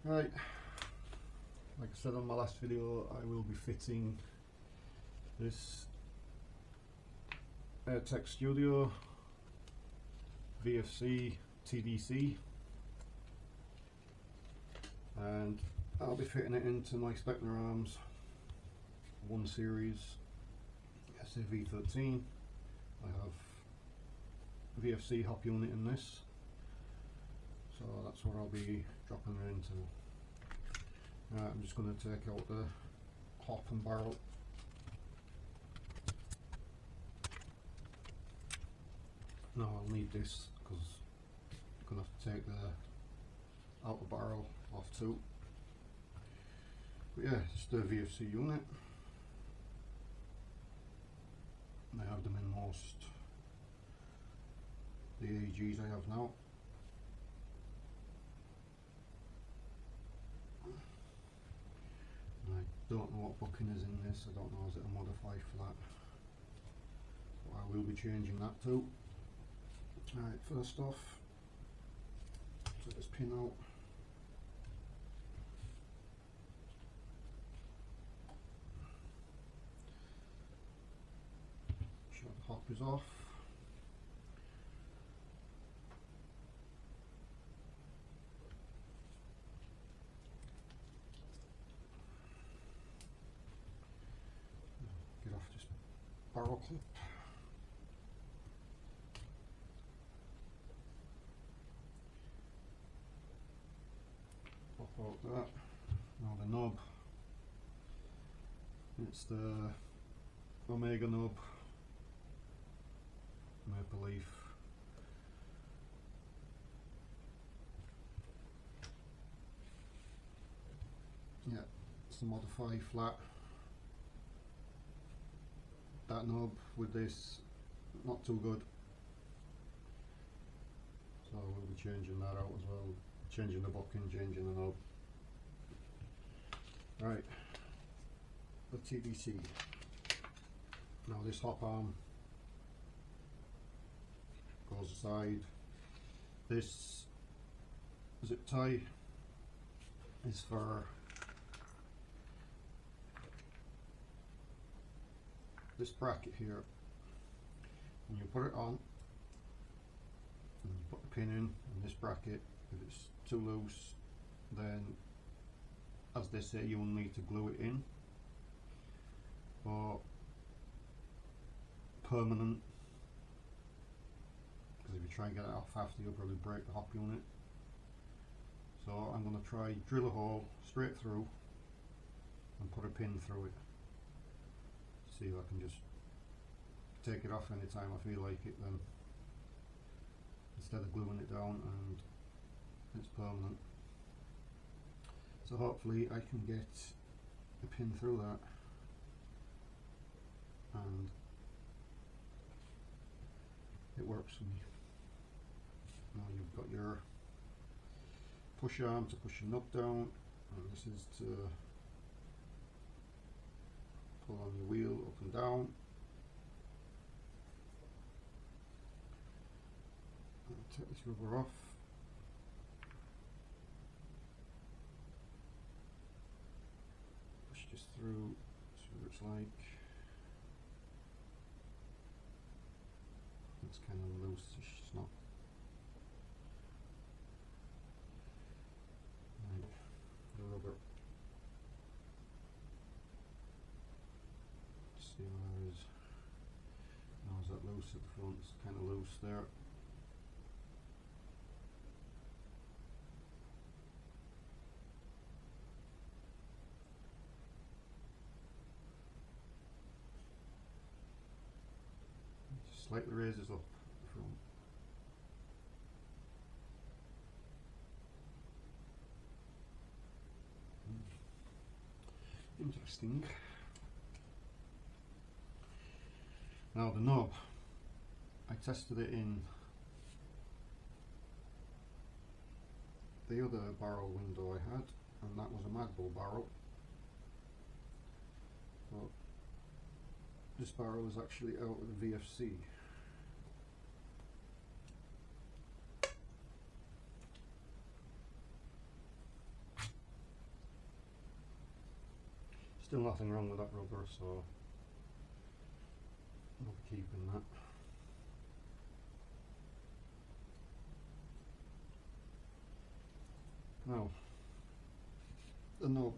Right, like I said on my last video, I will be fitting this Airtech Studio VFC TDC, and I'll be fitting it into my Spectre Arms 1 Series SV13. I have VFC hop unit in this, so that's what I'll be dropping it into. I'm just going to take out the hop and barrel. Now I'll need this because I'm going to have to take the outer barrel off too. But yeah, it's the VFC unit. I have them in most the AGs I have now. I don't know what bucking is in this. I don't know, is it a modified flat? But I will be changing that too. Alright, first off, take this pin out. Sure the hop is off. Get off this barrel clip. Pop out that. Now the knob. It's the Omega knob, maple leaf. Yeah, it's a modified flat. That knob with this, not too good, so we'll be changing that out as well, changing the bucking, changing the knob. Right, the TDC. Now this hop arm goes aside. This zip tie is for this bracket here, and you put it on and you put the pin in this bracket. If it's too loose, then as they say, you will need to glue it in. Or permanent, because if you try and get it off after, you'll probably break the hop unit. So I'm going to try drill a hole straight through and put a pin through it. See if I can just take it off anytime I feel like it, then instead of gluing it down, and it's permanent. So hopefully I can get a pin through that, and it works for me. Now you've got your push arm to push your nut down, and this is to pull on your wheel up and down. I'll take this rubber off. Push this through, see what it's like. It's kind of loose, it's not. Right, the rubber. See where it is. Now is that loose at the front? It's kind of loose there. Just slightly raises up the front. Interesting. Now the knob, I tested it in the other barrel window I had, and that was a Mad Bull barrel. But this barrel is actually out of the VFC. Still nothing wrong with that rubber, so I'll be keeping that. Now, the knob,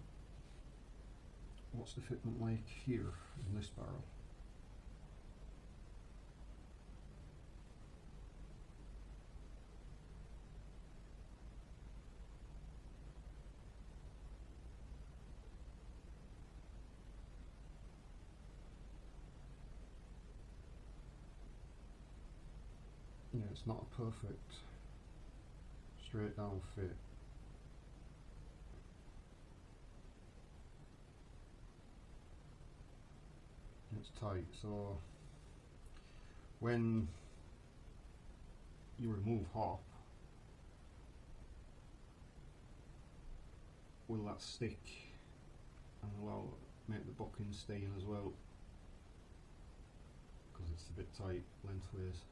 what's the fitment like here in this barrel? Yeah, it's not a perfect straight down fit. It's tight, so when you remove hop, will that stick and allow make the bucking stay in as well, because it's a bit tight lengthways.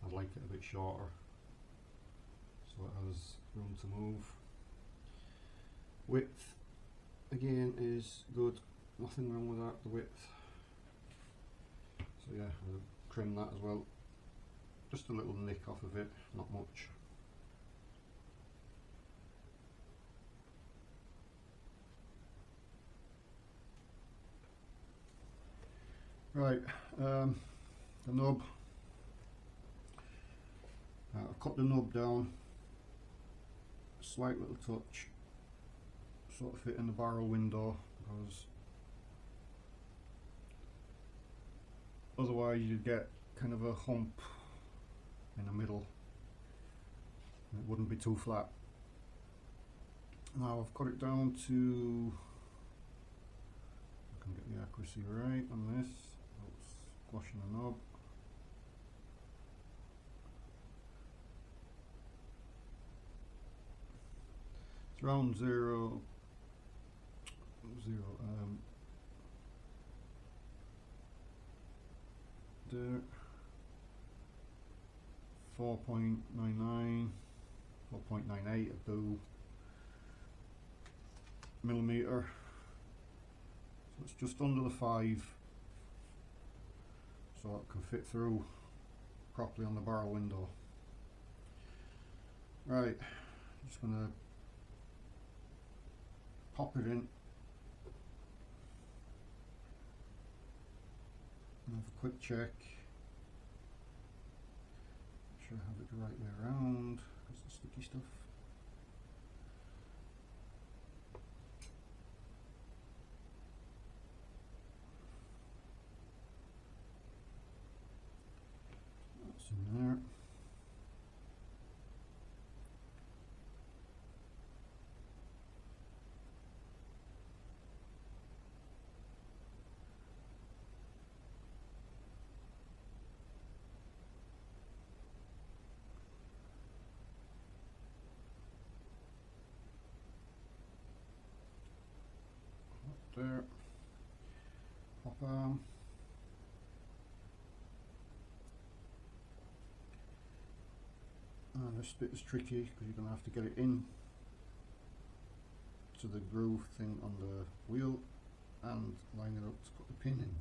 I'd like it a bit shorter so it has room to move. Width again is good, nothing wrong with that, the width. So yeah, I'll trim that as well. Just a little nick off of it, not much. Right, the knob. I've cut the knob down, slight little touch, sort of fit in the barrel window, because otherwise you'd get kind of a hump in the middle and it wouldn't be too flat. Now I've cut it down to, I can get the accuracy right on this, squashing the knob. It's around zero, there, 4.99, 4.98 of the millimeter, so it's just under the 5, so it can fit through properly on the barrel window. Right, I'm just going to pop it in and have a quick check. Make sure I have it the right way around, because the sticky stuff. That's in there. There, pop arm, and this bit is tricky because you're going to have to get it in to the groove thing on the wheel and line it up to put the pin in.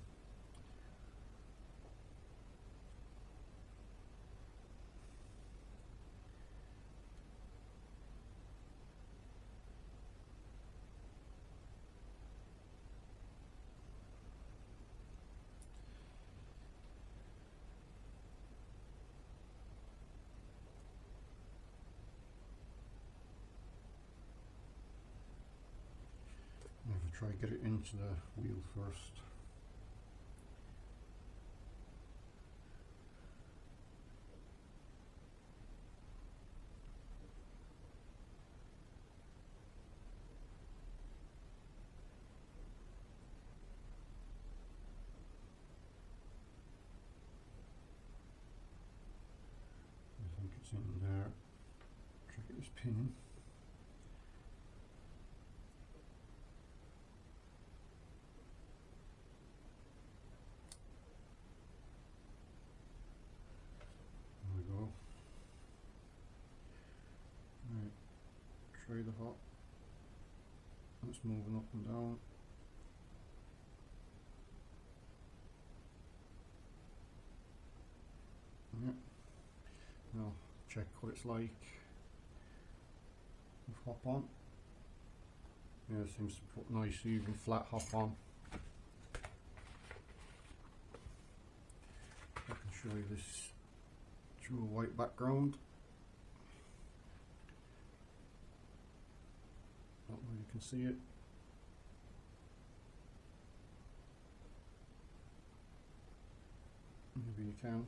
Try to get it into the wheel first. I think it's in there. Try to get this pin in. try the hot. It's moving up and down. Yeah. Now check what it's like with hop on. Yeah, it seems to put nice even flat hop on. I can show you this through a white background. Not where you can see it. Maybe you can.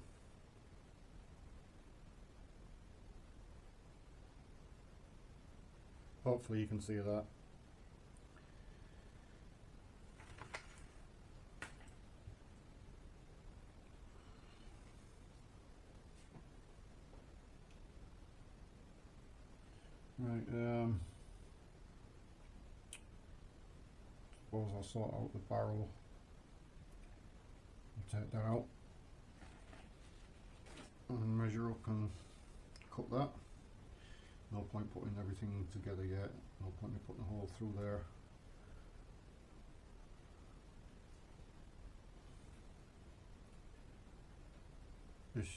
Hopefully you can see that. Right, suppose I'll sort out the barrel and take that out and measure up and cut that. No point putting everything together yet, no point in putting a hole through there. This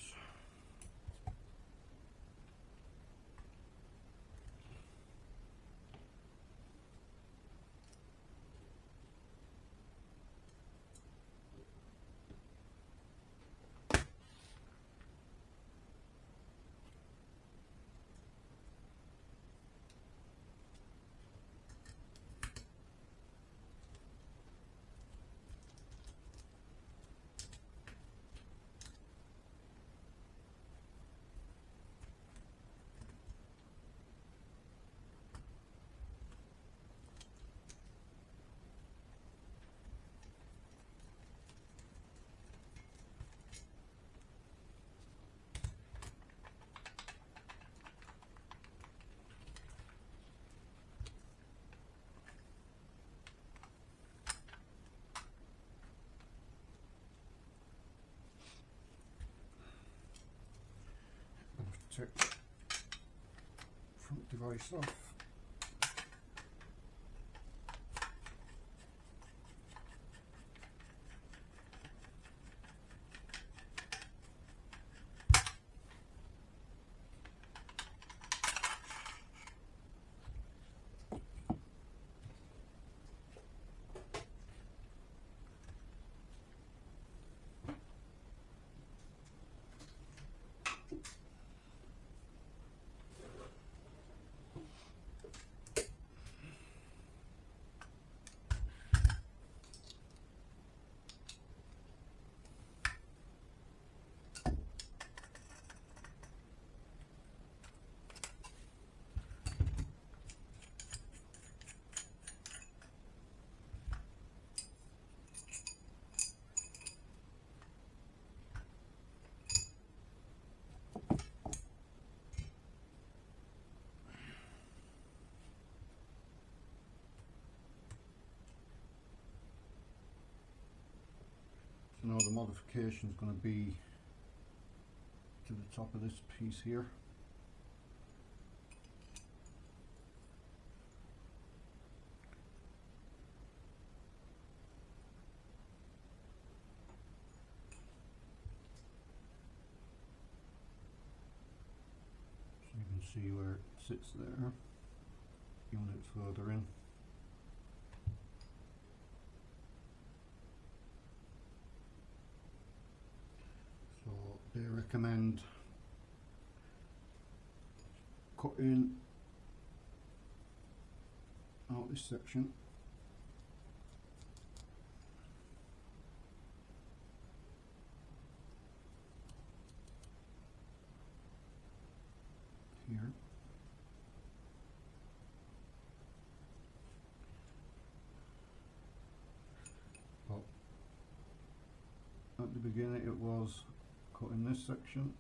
take the front device off. Now the modification is going to be to the top of this piece here. So you can see where it sits there, unit further in. They recommend cutting out this section here. But at the beginning it was cut in this section.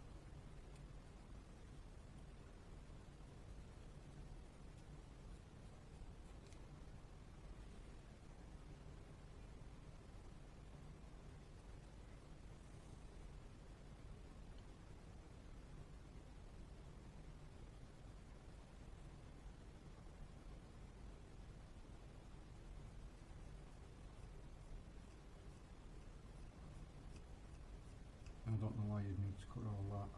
I don't know why you'd need to cut all that.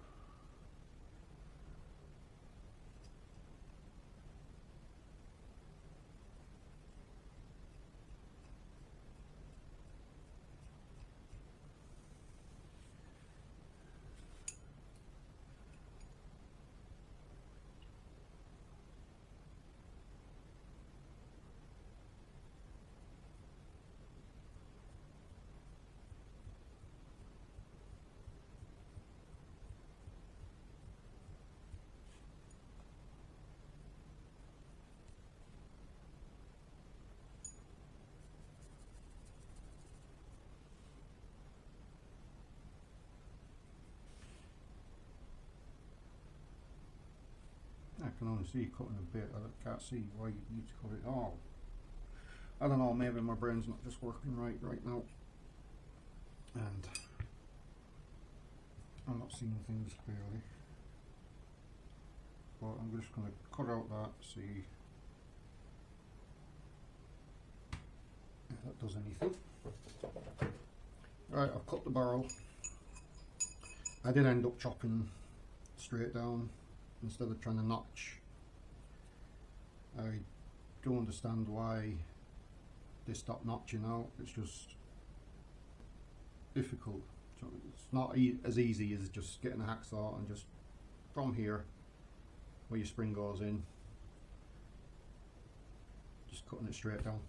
I can only see you cutting a bit. I can't see why you need to cut it all. I don't know, maybe my brain's not just working right now, and I'm not seeing things clearly. But I'm just going to cut out that, see if that does anything. Right, I've cut the barrel. I did end up chopping straight down instead of trying to notch. I do understand why they stopped notching out. It's just difficult. So it's not as easy as just getting a hacksaw and just from here where your spring goes in, just cutting it straight down.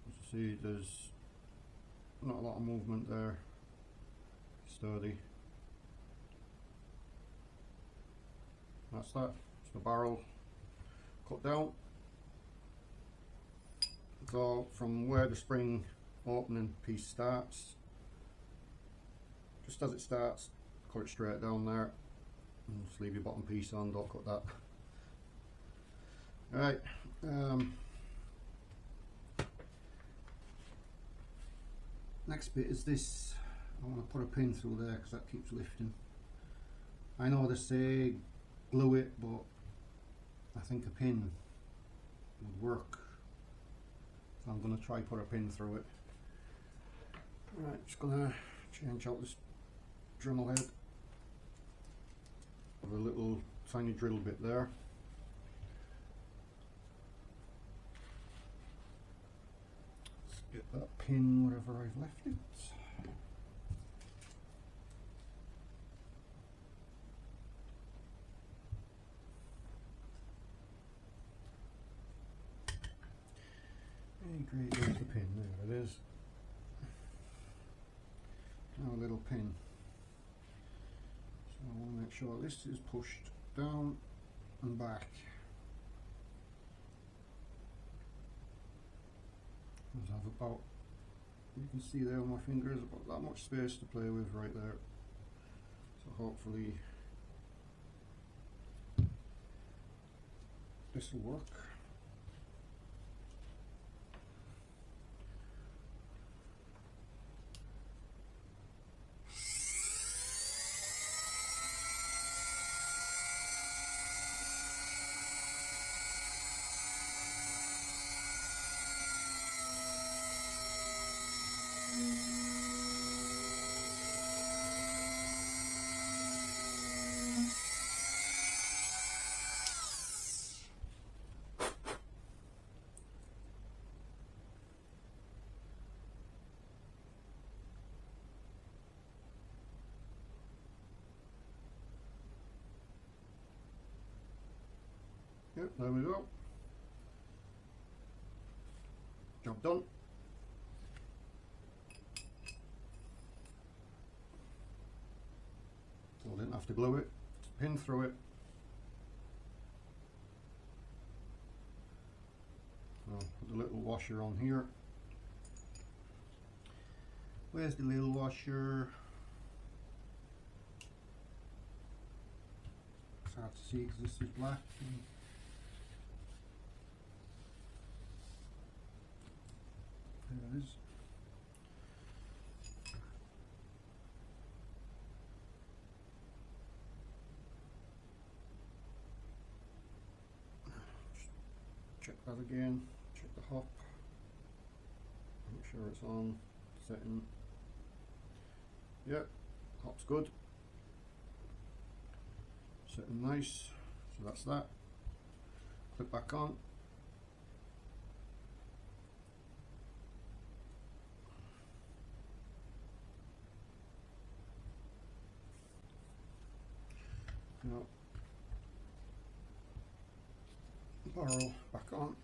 As you see, there's not a lot of movement there. Sturdy. That's that. It's the barrel cut down. So from where the spring opening piece starts, just as it starts, cut it straight down there, and just leave your bottom piece on. Don't cut that. Right. Next bit is this. I want to put a pin through there because that keeps lifting. I know they say glue it, but I think a pin would work. So I'm going to try put a pin through it. Right, just going to change out this Dremel head. Have a little tiny drill bit there. Let's get that pin wherever I've left it. Great, there's the pin, there it is. Now a little pin. So I want to make sure this is pushed down and back. I have about, you can see there on my fingers, about that much space to play with right there. So hopefully this will work. Yep, there we go. Job done. So I didn't have to glue it, just pin through it. So put the little washer on here. Where's the little washer? It's hard to see because this is black. There it is. Check that again. Check the hop. sure it's on setting. Yep, hop's good. Setting nice. So that's that. Clip back on. Now, barrel back on.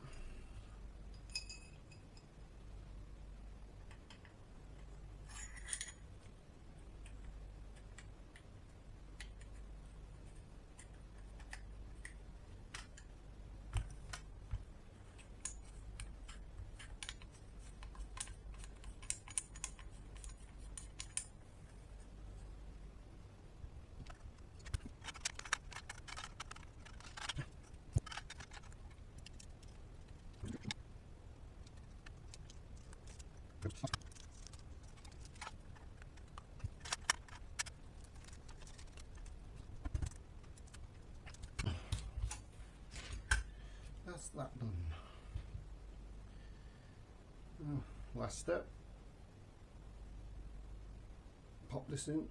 That's that done. Last step. Pop this in.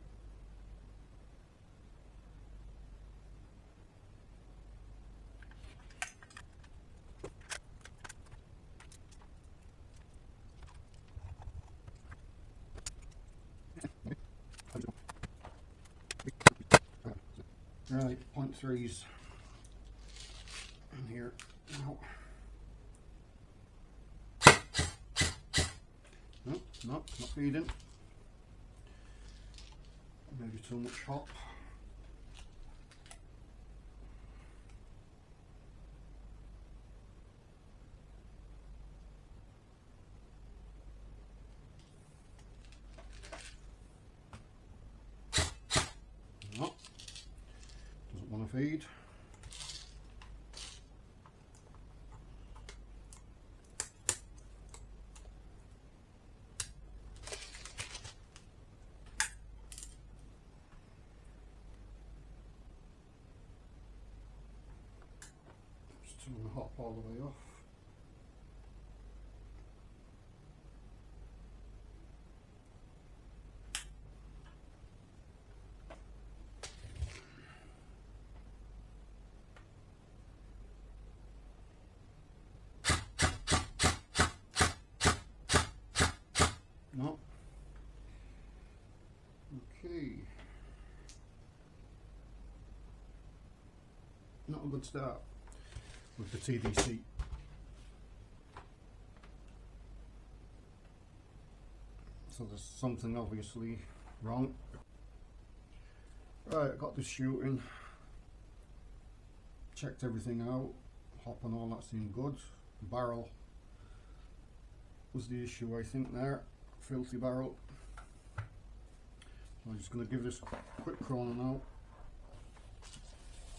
Right, 0.3s in here now. No, not feeding. Maybe too much hop. No, doesn't want to feed. Turn the hop all the way off. No. Okay. Not a good start with the TDC. So there's something obviously wrong. Right, I got this shooting. Checked everything out. Hop and all that seemed good. Barrel was the issue, I think, there. Filthy barrel. I'm just going to give this a quick chrono now.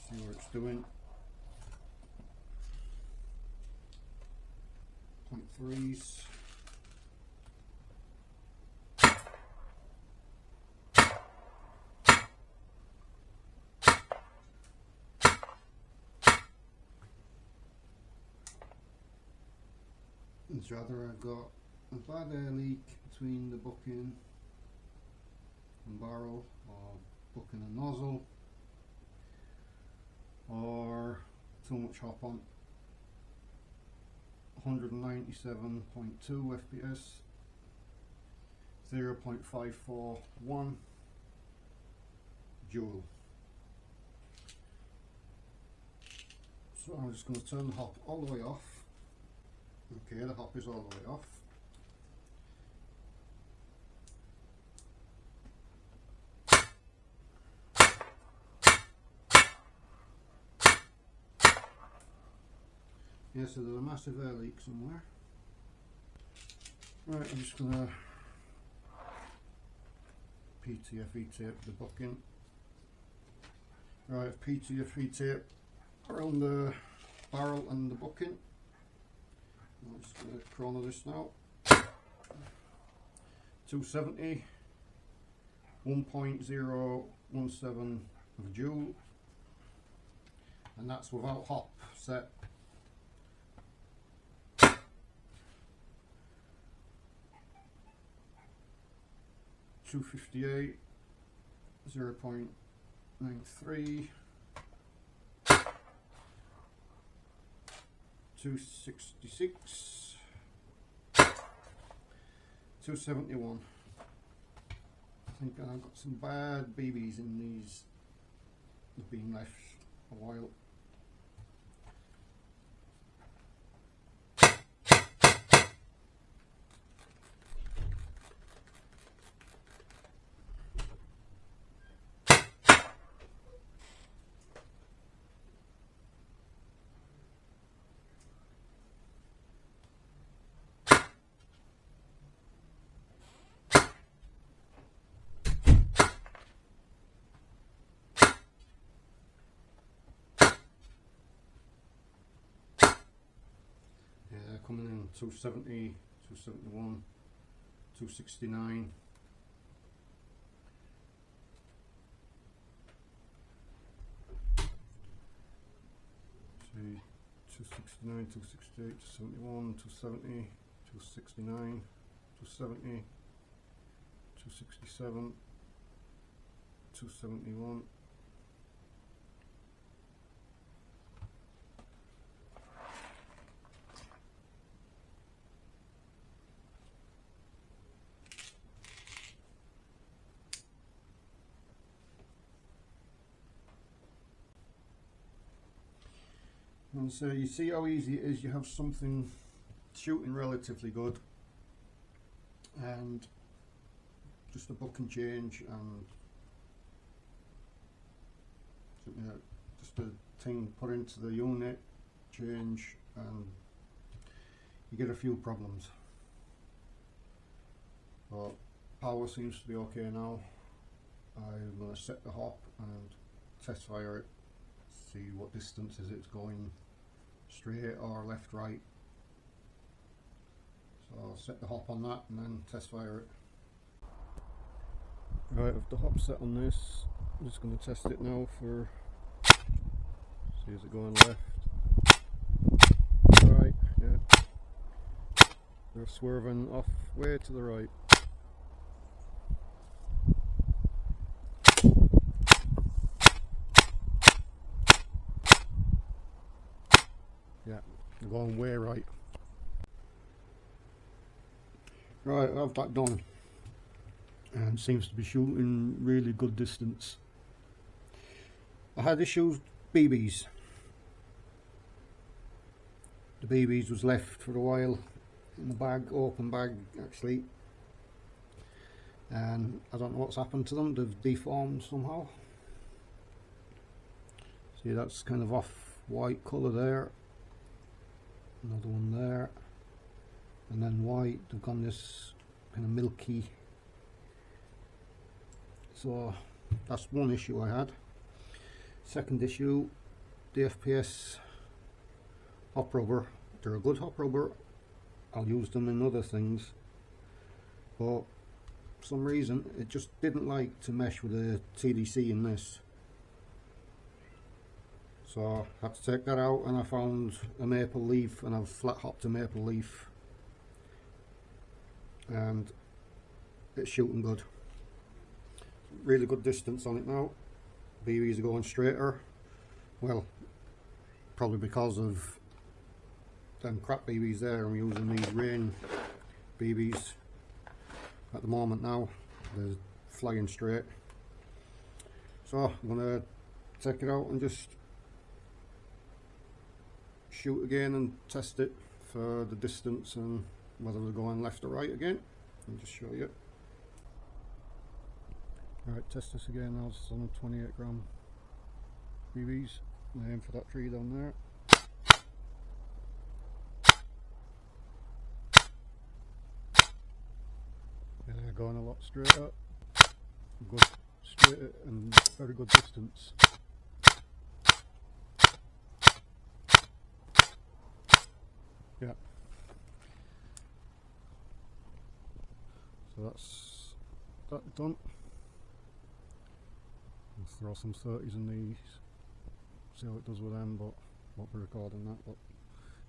See what it's doing. 0.3s. It's rather I've got a bad air leak between the bucking and barrel, or bucking and nozzle, or too much hop on. 197.2 FPS, 0.541 joule. So I'm just going to turn the hop all the way off. Okay, the hop is all the way off. Yeah, so there's a massive air leak somewhere. Right, I'm just going to PTFE tape the bucking. Right, PTFE tape around the barrel and the bucking. I'm just going to chrono this now. 270, 1.017 of joule, and that's without hop set. 258, 0.93, 266, 271. I think I've got some bad BBs in these. They've been left a while. Coming in 270, 271, 269. See, 269, 268, 271, 270, 269, 270, 267, 271. And so you see how easy it is. You have something shooting relatively good and just a buck and change and just a thing put into the unit, change, and you get a few problems. But power seems to be okay now. I'm going to set the hop and test fire it, see what distances it's going, straight or left, right. So I'll set the hop on that and then test fire it. Right, I've the hop set on this. I'm just going to test it now for, see, is it going left? Right, yeah. They're swerving off way to the right. Yeah, they're going way right. Right, I've that done. And seems to be shooting really good distance. I had issues with BBs. The BBs was left for a while in the bag, open bag actually. And I don't know what's happened to them, they've deformed somehow. See, that's kind of off white colour there. Another one there, and then white. They've gone this kind of milky. So that's one issue I had. Second issue, the FPS hop rubber. They're a good hop rubber. I'll use them in other things, but for some reason it just didn't like to mesh with the TDC in this. So I had to take that out, and I found a maple leaf, and I've flat hopped a maple leaf, and it's shooting good. Really good distance on it now. BBs are going straighter. Well, probably because of them crap BBs there. I'm using these rain BBs at the moment now. They're flying straight. So I'm going to take it out and just shoot again and test it for the distance and whether they're going left or right again. I'll just show you. Alright, test this again now. It's on 28 gram BBs. Aim for that tree down there. Yeah, going a lot straighter. Good straight and very good distance. Yeah. So that's that done. I'll throw some 30s in these, see how it does with them, but won't be recording that. But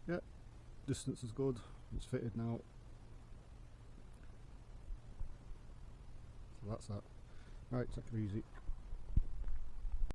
yeah, distance is good, it's fitted now. So that's that. Right, take it easy.